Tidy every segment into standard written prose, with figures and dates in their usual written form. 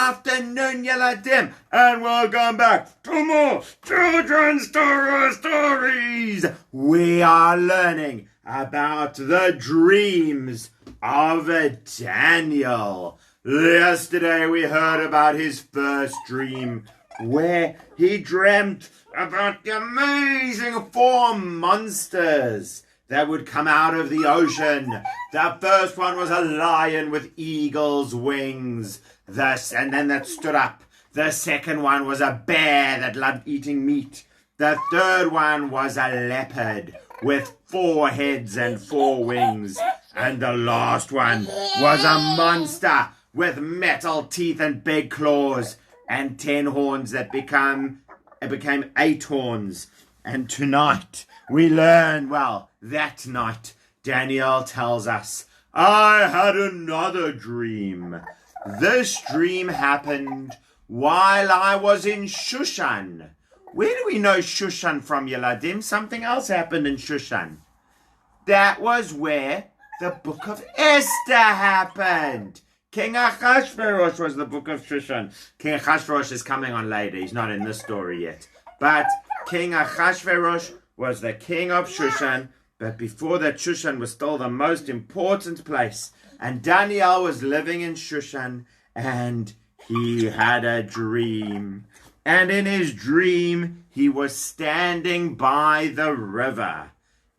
afternoon, Yeladim, and welcome back to more children's stories. We are learning about the dreams of Daniel. Yesterday we heard about his first dream, where he dreamt about the amazing 4 monsters that would come out of the ocean. The first one was a lion with eagle's wings, and then that stood up. The second one was a bear that loved eating meat. The third one was a leopard with 4 heads and 4 wings. And the last one was a monster with metal teeth and big claws and 10 horns that became 8 horns. And tonight we learn, that night, Daniel tells us, I had another dream. This dream happened while I was in Shushan. Where do we know Shushan from, Yeladim? Something else happened in Shushan. That was where the book of Esther happened. King Achashverosh was the book of Shushan. King Achashverosh is coming on later. He's not in this story yet. But King Achashverosh was the king of Shushan. But before that, Shushan was still the most important place. And Daniel was living in Shushan, and he had a dream. And in his dream, he was standing by the river.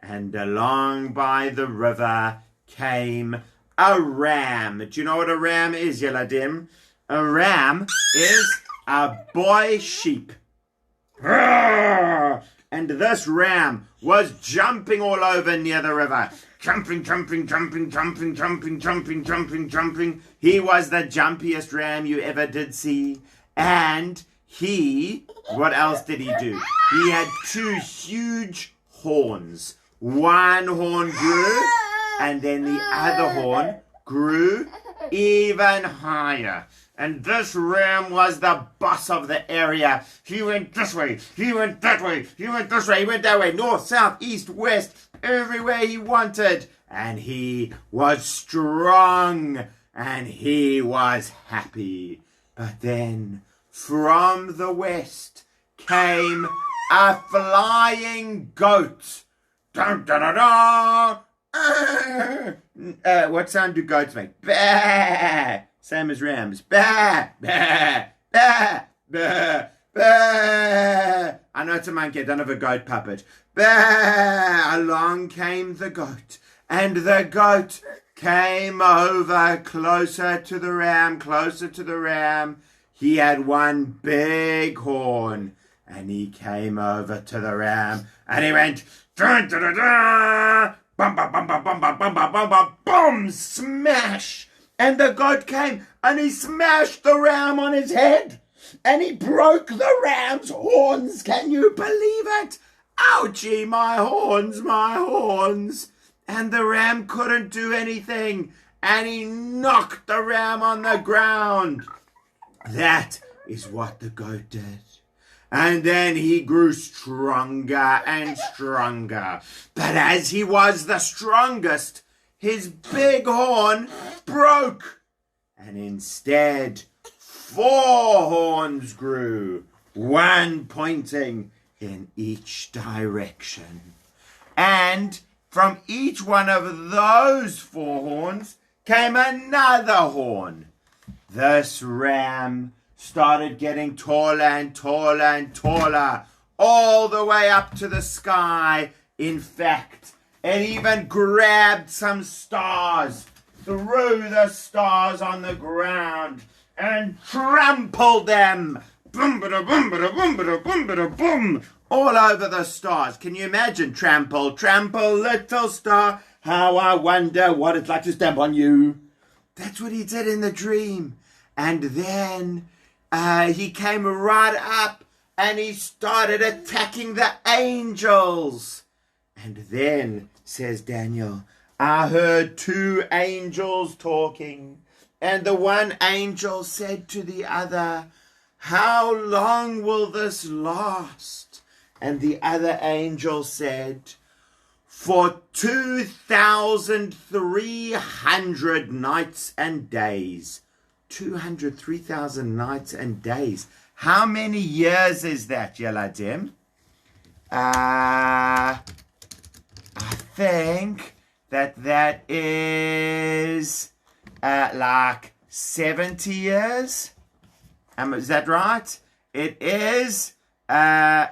And along by the river came a ram. Do you know what a ram is, Yeladim? A ram is a boy sheep. And this ram was jumping all over near the river. Jumping. He was the jumpiest ram you ever did see. And what else did he do? He had 2 huge horns. One horn grew, and then the other horn grew even higher. And this ram was the boss of the area. He went this way, he went that way, he went this way, he went that way, north, south, east, west, everywhere he wanted. And he was strong, and he was happy. But then, from the west came a flying goat. Dun, dun, dun, dun. What sound do goats make? Bah! Same as rams. Bah! Bah! Bah! Bah! Bah! I know it's a monkey. I don't have a goat puppet. Bah! Along came the goat. And the goat came over closer to the ram. He had one big horn. And he came over to the ram. And he went, dun, dun, dun, dun, bum, bum, bum, bum, bum, bum, bum, bum, bum, bum, boom, smash. And the goat came and he smashed the ram on his head. And he broke the ram's horns. Can you believe it? Ouchie, my horns, my horns. And the ram couldn't do anything. And he knocked the ram on the ground. That is what the goat did. And then he grew stronger and stronger. But as he was the strongest, his big horn broke. And instead, 4 horns grew, one pointing in each direction. And from each one of those 4 horns came another horn. This ram started getting taller and taller and taller, all the way up to the sky. In fact, it even grabbed some stars, threw the stars on the ground, and trampled them. Boom, bada, boom, bada, boom, bada, boom, bada, boom, all over the stars. Can you imagine? Trample, little star. How I wonder what it's like to stamp on you. That's what he did in the dream. And then he came right up and he started attacking the angels. And then, says Daniel, I heard 2 angels talking. And the one angel said to the other, how long will this last? And the other angel said, for 2,300 nights and days. 203,000 nights and days. How many years is that, Yeladim? I think that is like 70 years. Is that right? It is. Not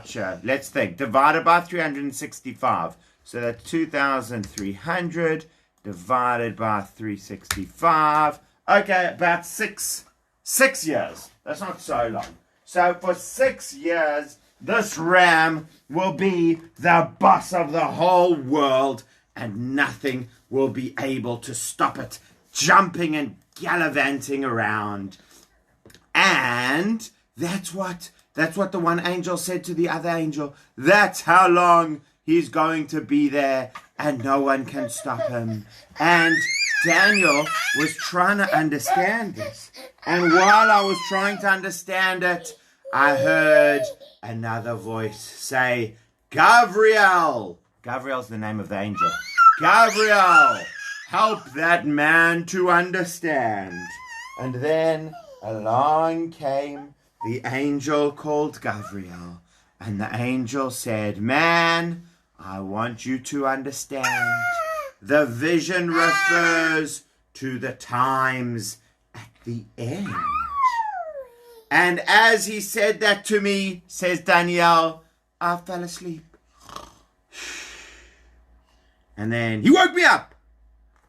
sure. Let's think. Divided by 365. So that's 2,300 divided by 365. Okay, about six years. That's not so long. So for 6 years, this ram will be the boss of the whole world, and nothing will be able to stop it jumping and gallivanting around. And that's what the one angel said to the other angel. That's how long he's going to be there, and no one can stop him. And Daniel was trying to understand this. And while I was trying to understand it, I heard another voice say, Gabriel. Gabriel's the name of the angel. Gabriel, help that man to understand. And then along came the angel called Gabriel. And the angel said, man, I want you to understand. The vision refers to the times at the end. And as he said that to me, says Daniel, I fell asleep. And then he woke me up.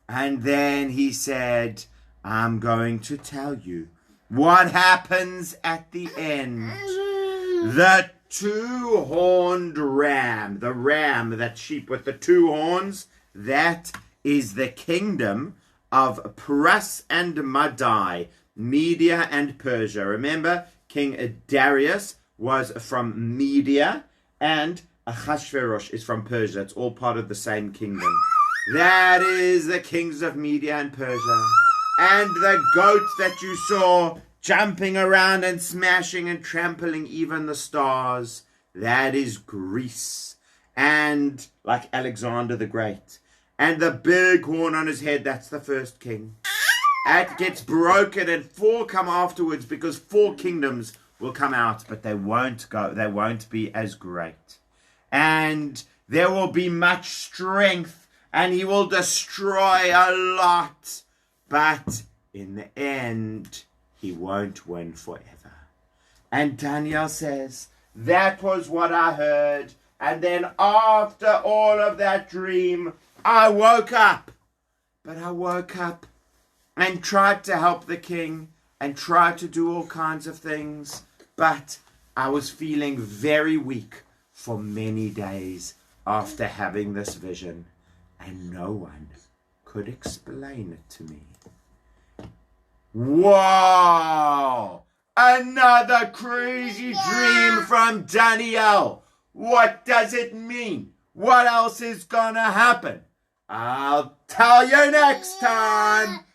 And then he said, I'm going to tell you what happens at the end. The two-horned ram, the ram, that sheep with the two horns, that is the kingdom of Pras and Madai, Media and Persia. Remember, King Darius was from Media and Ahasuerus is from Persia. It's all part of the same kingdom. That is the kings of Media and Persia. And the goat that you saw jumping around and smashing and trampling even the stars, that is Greece. And like Alexander the Great. And the big horn on his head, that's the first king. It gets broken and 4 come afterwards, because 4 kingdoms will come out, but they won't be as great. And there will be much strength, and he will destroy a lot. But in the end, he won't win forever. And Daniel says, that was what I heard. And then after all of that dream, I woke up. But I woke up and tried to help the king and tried to do all kinds of things. But I was feeling very weak for many days after having this vision. And no one could explain it to me. Wow! Another crazy dream from Daniel. What does it mean? What else is gonna happen? I'll tell you next time.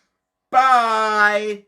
Bye.